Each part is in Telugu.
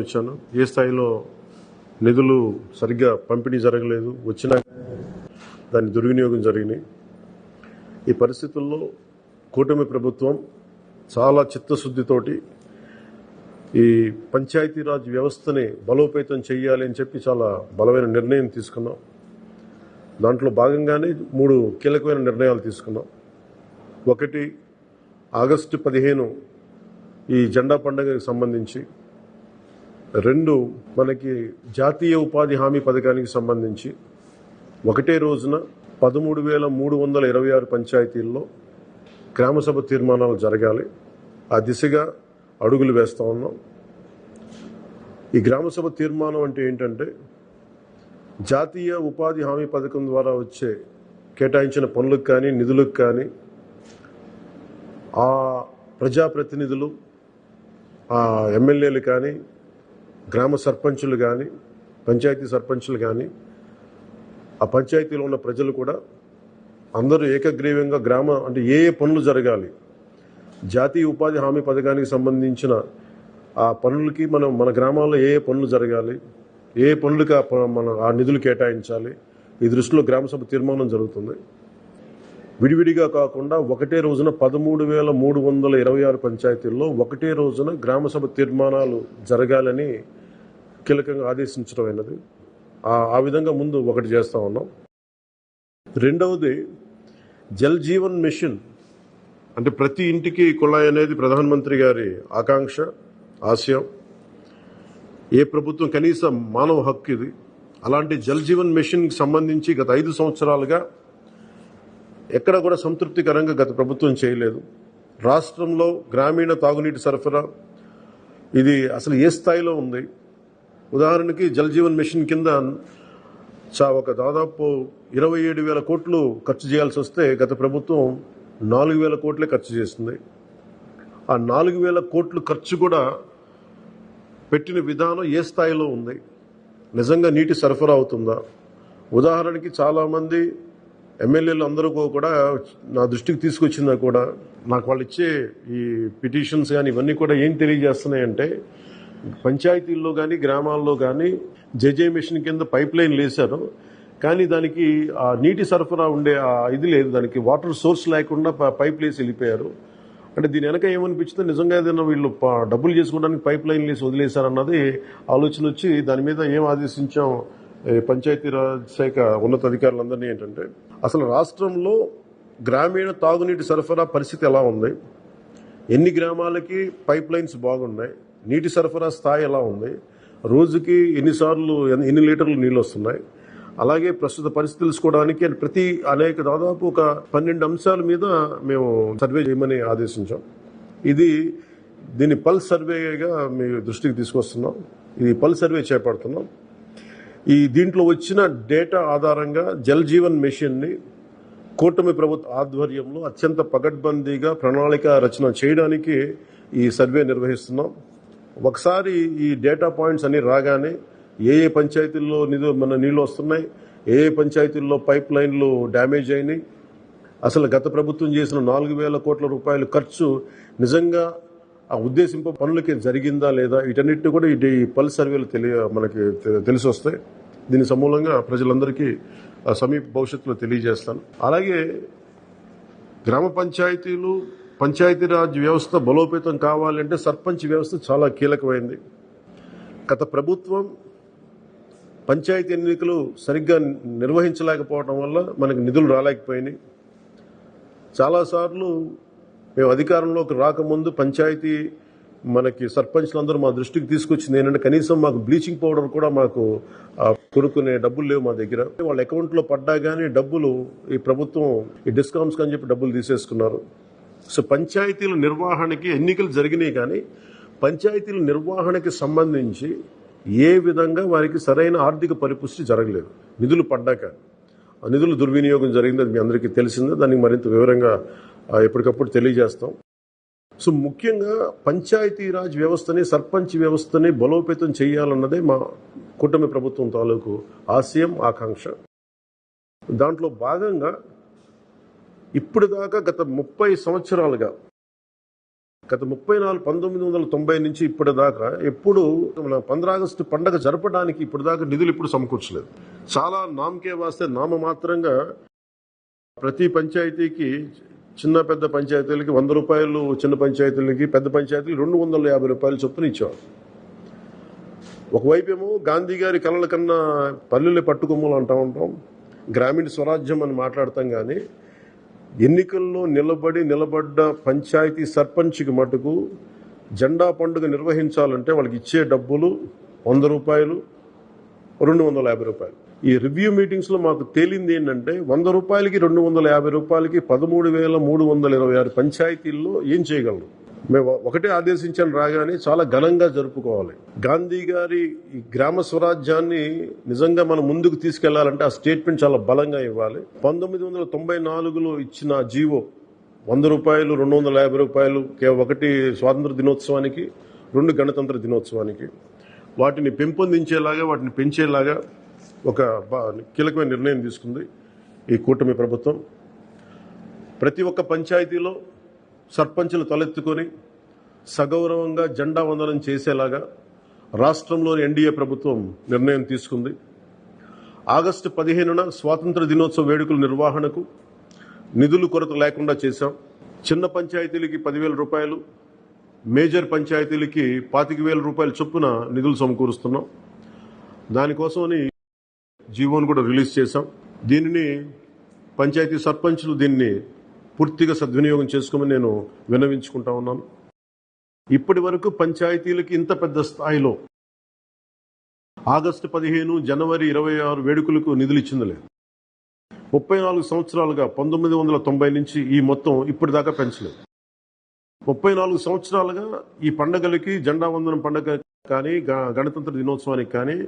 వచ్చాను. ఏ స్థాయిలో నిధులు సరిగ్గా పంపిణీ జరగలేదు, వచ్చినా దాని దుర్వినియోగం జరిగినాయి. ఈ పరిస్థితుల్లో కూటమి ప్రభుత్వం చాలా చిత్తశుద్ధితోటి ఈ పంచాయతీరాజ్ వ్యవస్థని బలోపేతం చేయాలి అని చెప్పి చాలా బలమైన నిర్ణయం తీసుకున్నాం. దాంట్లో భాగంగానే 3 కీలకమైన నిర్ణయాలు తీసుకున్నాం. ఒకటి, ఆగస్టు 15 ఈ జెండా పండుగకి సంబంధించి. 2, మనకి జాతీయ ఉపాధి హామీ పథకానికి సంబంధించి ఒకటే రోజున 13,326 పంచాయతీల్లో గ్రామసభ తీర్మానాలు జరగాలి. ఆ దిశగా అడుగులు వేస్తా ఉన్నాం. ఈ గ్రామసభ తీర్మానం అంటే ఏంటంటే, జాతీయ ఉపాధి హామీ పథకం ద్వారా వచ్చే కేటాయించిన పనులకు కానీ నిధులకు కానీ ఆ ప్రజాప్రతినిధులు, ఆ ఎమ్మెల్యేలు కానీ, గ్రామ సర్పంచులు కానీ, పంచాయతీ సర్పంచులు కానీ, ఆ పంచాయతీలో ఉన్న ప్రజలు కూడా అందరూ ఏకగ్రీవంగా అంటే ఏ పనులు జరగాలి, జాతీయ ఉపాధి హామీ పథకానికి సంబంధించిన ఆ పనులకి మన గ్రామాల్లో ఏ పనులు జరగాలి, ఏ పనులకి ఆ నిధులు కేటాయించాలి, ఈ దృష్టిలో గ్రామసభ తీర్మానం జరుగుతుంది. విడివిడిగా కాకుండా ఒకటే రోజున 13,326 పంచాయతీల్లో ఒకటే రోజున గ్రామసభ తీర్మానాలు జరగాలని కీలకంగా ఆదేశించడమైనది. ఆ విధంగా ముందు ఒకటి చేస్తా ఉన్నాం. రెండవది, జల్ జీవన్ మిషన్. అంటే ప్రతి ఇంటికి కుళాయి అనేది ప్రధానమంత్రి గారి ఆకాంక్ష, ఆశయం. ఏ ప్రభుత్వం కనీసం మానవ హక్కు ఇది. అలాంటి జల్ జీవన్ మిషన్కి సంబంధించి గత 5 సంవత్సరాలుగా ఎక్కడ కూడా సంతృప్తికరంగా గత ప్రభుత్వం చేయలేదు. రాష్ట్రంలో గ్రామీణ తాగునీటి సరఫరా ఇది అసలు ఏ స్థాయిలో ఉంది? ఉదాహరణకి జల్ జీవన్ మిషన్ కింద ఒక దాదాపు 27,000 కోట్లు ఖర్చు చేయాల్సి వస్తే గత ప్రభుత్వం 4,000 కోట్లే ఖర్చు చేస్తుంది. ఆ 4,000 కోట్లు ఖర్చు కూడా పెట్టిన విధానం ఏ స్థాయిలో ఉంది? నిజంగా నీటి సరఫరా అవుతుందా? ఉదాహరణకి చాలామంది ఎమ్మెల్యేలు అందరూ కూడా నా దృష్టికి తీసుకొచ్చినా కూడా నాకు వాళ్ళు ఇచ్చే ఈ పిటిషన్స్ కానీ ఇవన్నీ కూడా ఏం తెలియజేస్తున్నాయంటే, పంచాయతీల్లో కానీ గ్రామాల్లో కానీ జేజే మిషన్ కింద పైప్ లైన్లు వేశారు, కానీ దానికి ఆ నీటి సరఫరా ఉండే ఇది లేదు, దానికి వాటర్ సోర్స్ లేకుండా పైప్ వేసి వెళ్ళిపోయారు. అంటే దీని వెనక ఏమనిపించిందో, నిజంగా ఏదైనా వీళ్ళు డబ్బులు చేసుకోవడానికి పైప్ లైన్లు వేసి వదిలేశారన్నది ఆలోచన వచ్చి దాని మీద ఏం ఆదేశించాం పంచాయతీరాజ్ శాఖ ఉన్నతాధికారులందరినీ ఏంటంటే, అసలు రాష్ట్రంలో గ్రామీణ తాగునీటి సరఫరా పరిస్థితి ఎలా ఉంది, ఎన్ని గ్రామాలకి పైప్ లైన్స్ బాగున్నాయి, నీటి సరఫరా స్థాయి ఎలా ఉంది, రోజుకి ఎన్ని లీటర్లు నీళ్ళు వస్తున్నాయి, అలాగే ప్రస్తుత పరిస్థితి తెలుసుకోవడానికి దాదాపు ఒక 12 అంశాల మీద మేము సర్వే చేయమని ఆదేశించాం. దీన్ని పల్స్ సర్వేగా మీ దృష్టికి తీసుకొస్తున్నాం. ఇది పల్స్ సర్వే చేపడుతున్నాం. దీంట్లో వచ్చిన డేటా ఆధారంగా జల్ జీవన్ మిషన్ని కూటమి ప్రభుత్వ ఆధ్వర్యంలో అత్యంత పకడ్బందీగా ప్రణాళిక రచన చేయడానికి ఈ సర్వే నిర్వహిస్తున్నాం. ఒకసారి ఈ డేటా పాయింట్స్ అన్ని రాగానే ఏ పంచాయతీల్లో నీళ్లు వస్తున్నాయి, ఏ పంచాయతీల్లో పైప్ లైన్లు డ్యామేజ్ అయినాయి, అసలు గత ప్రభుత్వం చేసిన 4,000 కోట్ల రూపాయల ఖర్చు నిజంగా ఆ ఉద్దేశింపు పనులకి జరిగిందా లేదా, వీటన్నిటిని కూడా ఈ పల్స్ సర్వేలు మనకి తెలిసి వస్తాయి. దీని సమూలంగా ప్రజలందరికీ సమీప భవిష్యత్తులో తెలియజేస్తాను. అలాగే గ్రామ పంచాయతీలు, పంచాయతీరాజ్ వ్యవస్థ బలోపేతం కావాలంటే సర్పంచ్ వ్యవస్థ చాలా కీలకమైంది. గత ప్రభుత్వం పంచాయతీ ఎన్నికలు సరిగ్గా నిర్వహించలేకపోవడం వల్ల మనకు నిధులు రాలేకపోయినాయి. చాలాసార్లు మేము అధికారంలోకి రాకముందు పంచాయతీ మనకి సర్పంచ్లందరూ మా దృష్టికి తీసుకొచ్చింది ఏంటంటే, కనీసం మాకు బ్లీచింగ్ పౌడర్ కూడా మాకు కొనుక్కునే డబ్బులు లేవు మా దగ్గర. వాళ్ళ అకౌంట్లో పడ్డా కానీ డబ్బులు ఈ ప్రభుత్వం ఈ డిస్కౌంట్స్ అని చెప్పి డబ్బులు తీసేసుకున్నారు. సో పంచాయతీల నిర్వహణకి ఎన్నికలు జరిగినాయి, కానీ పంచాయతీల నిర్వహణకి సంబంధించి ఏ విధంగా వారికి సరైన ఆర్థిక పరిపుష్టి జరగలేదు. నిధులు పడ్డాక ఆ నిధులు దుర్వినియోగం జరిగింది, అది మీ అందరికీ తెలిసిందే. దానికి మరింత వివరంగా ఎప్పటికప్పుడు తెలియజేస్తాం. సో ముఖ్యంగా పంచాయతీరాజ్ వ్యవస్థని, సర్పంచ్ వ్యవస్థని బలోపేతం చేయాలన్నదే మా కూటమి ప్రభుత్వం తాలూకు ఆశయం, ఆకాంక్ష. దాంట్లో భాగంగా ఇప్పుడు దాకా గత 30 సంవత్సరాలుగా గత 1990 నుంచి ఇప్పటిదాకా ఎప్పుడు మన 15 ఆగస్టు పండగ జరపడానికి ఇప్పటిదాకా నిధులు ఇప్పుడు సమకూర్చలేదు. చాలా నామకే వాస్తే నామమాత్రంగా ప్రతి పంచాయతీకి, చిన్న పెద్ద పంచాయతీలకి 100 రూపాయలు, చిన్న పంచాయతీలకి, పెద్ద పంచాయతీలు 250 రూపాయలు చొప్పున ఇచ్చేవారు. ఒకవైపేమో గాంధీ గారి కలల కన్నా పల్లెల్ని పట్టుకొమ్మలు అంటూ ఉంటాం, గ్రామీణ స్వరాజ్యం అని మాట్లాడతాం. కానీ ఎన్నికల్లో నిలబడ్డ పంచాయతీ సర్పంచ్కి మటుకు జెండా పండుగ నిర్వహించాలంటే వాళ్ళకి ఇచ్చే డబ్బులు 100 రూపాయలు, 250 రూపాయలు. ఈ రివ్యూ మీటింగ్స్ లో మాకు తేలింది ఏంటంటే 100 రూపాయలకి 250 రూపాయలకి 13,326 పంచాయతీల్లో ఏం చేయగలరు? మేము ఒకటే ఆదేశించాను, రాగానే చాలా ఘనంగా జరుపుకోవాలి. గాంధీ గారి ఈ గ్రామ స్వరాజ్యాన్ని నిజంగా మనం ముందుకు తీసుకెళ్లాలంటే ఆ స్టేట్మెంట్ చాలా బలంగా ఇవ్వాలి. 1994లో ఇచ్చిన జీవో 100 రూపాయలు, 250 రూపాయలు, ఒకటి స్వాతంత్ర దినోత్సవానికి, 2 గణతంత్ర దినోత్సవానికి, వాటిని పెంపొందించేలాగా, వాటిని పెంచేలాగా ఒక కీలకమైన నిర్ణయం తీసుకుంది ఈ కూటమి ప్రభుత్వం. ప్రతి ఒక్క పంచాయతీలో సర్పంచులు తలెత్తుకొని సగౌరవంగా జెండా వందనం చేసేలాగా రాష్ట్రంలోని ఎన్డీఏ ప్రభుత్వం నిర్ణయం తీసుకుంది. ఆగస్టు 15న స్వాతంత్ర దినోత్సవ వేడుకల నిర్వహణకు నిధులు కొరత లేకుండా చేశాం. చిన్న పంచాయతీలకి 10,000 రూపాయలు, మేజర్ పంచాయతీలకి 25,000 రూపాయల చొప్పున నిధులు సమకూరుస్తున్నాం. దానికోసమని జీవోను కూడా రిలీజ్ చేశాం. దీనిని పంచాయతీ సర్పంచులు దీన్ని పూర్తిగా సద్వినియోగం చేసుకోమని నేను విన్నవించుకుంటా ఉన్నాను. ఇప్పటి వరకు పంచాయతీలకి ఇంత పెద్ద స్థాయిలో ఆగస్టు 15, జనవరి 26 వేడుకలకు నిధులు ఇచ్చింది లేదు. 34 సంవత్సరాలుగా 1990 నుంచి ఈ మొత్తం ఇప్పటిదాకా పెంచలేదు. 34 సంవత్సరాలుగా ఈ పండగలకి, జెండా వందనం పండగ కానీ, గణతంత్ర దినోత్సవానికి కానీ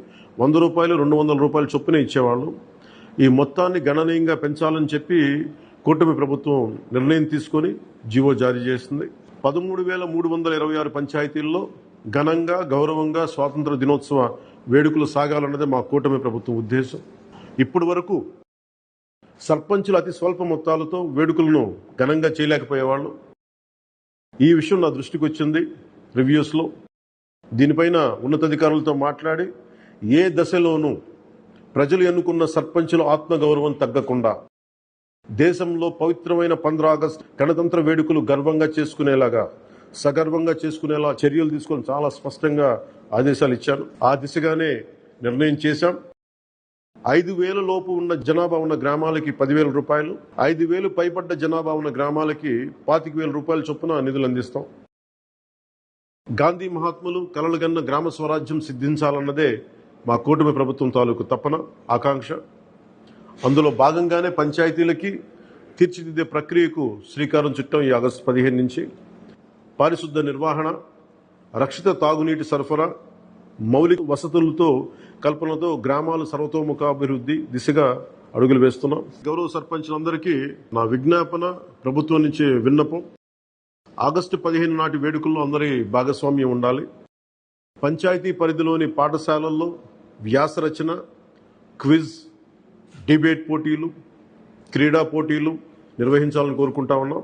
100 రూపాయలు, 200 రూపాయలు చొప్పున ఇచ్చేవాళ్ళు. ఈ మొత్తాన్ని గణనీయంగా పెంచాలని చెప్పి కూటమి ప్రభుత్వం నిర్ణయం తీసుకొని జీవో జారీ చేసింది. 13,326 పంచాయతీల్లో ఘనంగా, గౌరవంగా స్వాతంత్ర దినోత్సవ వేడుకలు సాగాలన్నదే మా కూటమి ప్రభుత్వం ఉద్దేశం. ఇప్పటి వరకు సర్పంచులు అతి స్వల్ప మొత్తాలతో వేడుకలను ఘనంగా చేయలేకపోయేవాళ్ళు. ఈ విషయం నా దృష్టికి వచ్చింది రివ్యూస్లో. దీనిపైన ఉన్నతాధికారులతో మాట్లాడి ఏ దశలోనూ ప్రజలు ఎన్నుకున్న సర్పంచుల ఆత్మగౌరవం తగ్గకుండా దేశంలో పవిత్రమైన 15 ఆగస్టు గణతంత్ర వేడుకలు గర్వంగా చేసుకునేలాగా, సగర్వంగా చేసుకునేలా చర్యలు తీసుకొని చాలా స్పష్టంగా ఆదేశాలు ఇచ్చాను. ఆ దిశగానే నిర్ణయం చేశాం. 5,000 లోపు ఉన్న జనాభా ఉన్న గ్రామాలకి 10,000 రూపాయలు, 5,000 పైబడ్డ జనాభా ఉన్న గ్రామాలకి 25,000 రూపాయల చొప్పున నిధులు అందిస్తాం. గాంధీ మహాత్ములు కలలుగన్న గ్రామ స్వరాజ్యం సిద్ధించాలన్నదే మా కూటమి ప్రభుత్వం తాలూకు తపన, ఆకాంక్ష. అందులో భాగంగానే పంచాయతీలకి తీర్చిదిద్దే ప్రక్రియకు శ్రీకారం చుట్టాం. ఈ ఆగస్టు 15 నుంచి పారిశుద్ధ నిర్వహణ, రక్షిత తాగునీటి సరఫరా, మౌలిక వసతులతో కల్పనతో గ్రామాల సర్వతోముఖాభివృద్ధి దిశగా అడుగులు వేస్తున్నాం. గౌరవ సర్పంచులందరికీ నా విజ్ఞాపన, ప్రభుత్వం నుంచి విన్నపం, ఆగస్టు 15 నాటి వేడుకల్లో అందరి భాగస్వామ్యం ఉండాలి. పంచాయతీ పరిధిలోని పాఠశాలల్లో వ్యాసరచన, క్విజ్, డిబేట్ పోటీలు, క్రీడా పోటీలు నిర్వహించాలని కోరుకుంటా ఉన్నాం.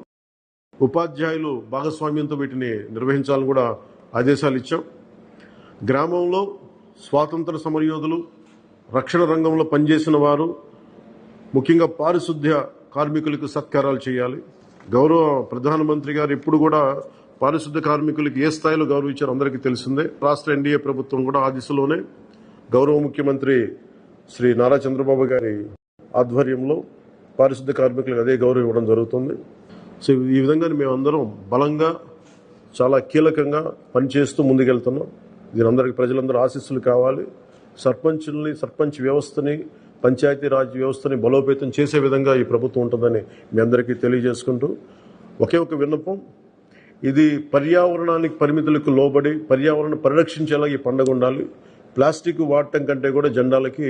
ఉపాధ్యాయులు భాగస్వామ్యంతో వీటిని నిర్వహించాలని కూడా ఆదేశాలు ఇచ్చాం. గ్రామంలో స్వాతంత్ర సమరయోధులు, రక్షణ రంగంలో పనిచేసిన వారు, ముఖ్యంగా పారిశుద్ధ్య కార్మికులకు సత్కారాలు చేయాలి. గౌరవ ప్రధానమంత్రి గారు ఇప్పుడు కూడా పారిశుద్ధ్య కార్మికులకు ఏ స్థాయిలో గౌరవించారో అందరికీ తెలిసిందే. రాష్ట్ర ఎన్డీఏ ప్రభుత్వం కూడా ఆ దిశలోనే గౌరవ ముఖ్యమంత్రి శ్రీ నారా చంద్రబాబు గారి ఆధ్వర్యంలో పారిశుద్ధ్య కార్మికులకు అదే గౌరవం ఇవ్వడం జరుగుతుంది. సో ఈ విధంగా మేమందరం బలంగా, చాలా కీలకంగా పనిచేస్తూ ముందుకెళ్తున్నాం. దీని అందరికీ ప్రజలందరూ ఆశీస్సులు కావాలి. సర్పంచ్ వ్యవస్థని, పంచాయతీరాజ్ వ్యవస్థని బలోపేతం చేసే విధంగా ఈ ప్రభుత్వం ఉంటుందని మీ అందరికీ తెలియజేసుకుంటూ, ఒకే ఒక విన్నపం, ఇది పర్యావరణానికి పరిమితులకు లోబడి పర్యావరణం పరిరక్షించేలా ఈ పండుగ ఉండాలి. ప్లాస్టిక్ వాడటం కంటే కూడా జెండాలకి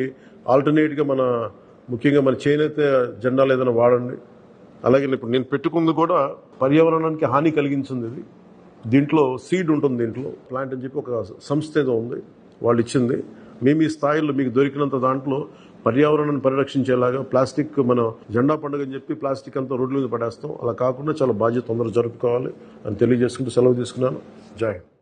ఆల్టర్నేట్గా ముఖ్యంగా మన చేనేత జెండాలు ఏదైనా వాడండి. అలాగే ఇప్పుడు నేను పెట్టుకుంది కూడా పర్యావరణానికి హాని కలిగించింది. ఇది దీంట్లో సీడ్ ఉంటుంది, దీంట్లో ప్లాంట్ అని చెప్పి ఒక సంస్థ ఏదో ఉంది, వాళ్ళు ఇచ్చింది. మేము ఈ స్థాయిలో మీకు దొరికినంత దాంట్లో పర్యావరణాన్ని పరిరక్షించేలాగా ప్లాస్టిక్ మన జెండా పండుగ అని చెప్పి ప్లాస్టిక్ అంతా రోడ్ల మీద పడేస్తాం. అలా కాకుండా చాలా బాధ్యత తొందరగా జరుపుకోవాలి అని తెలియజేసుకుంటూ సెలవు తీసుకున్నాను. జై హింద్.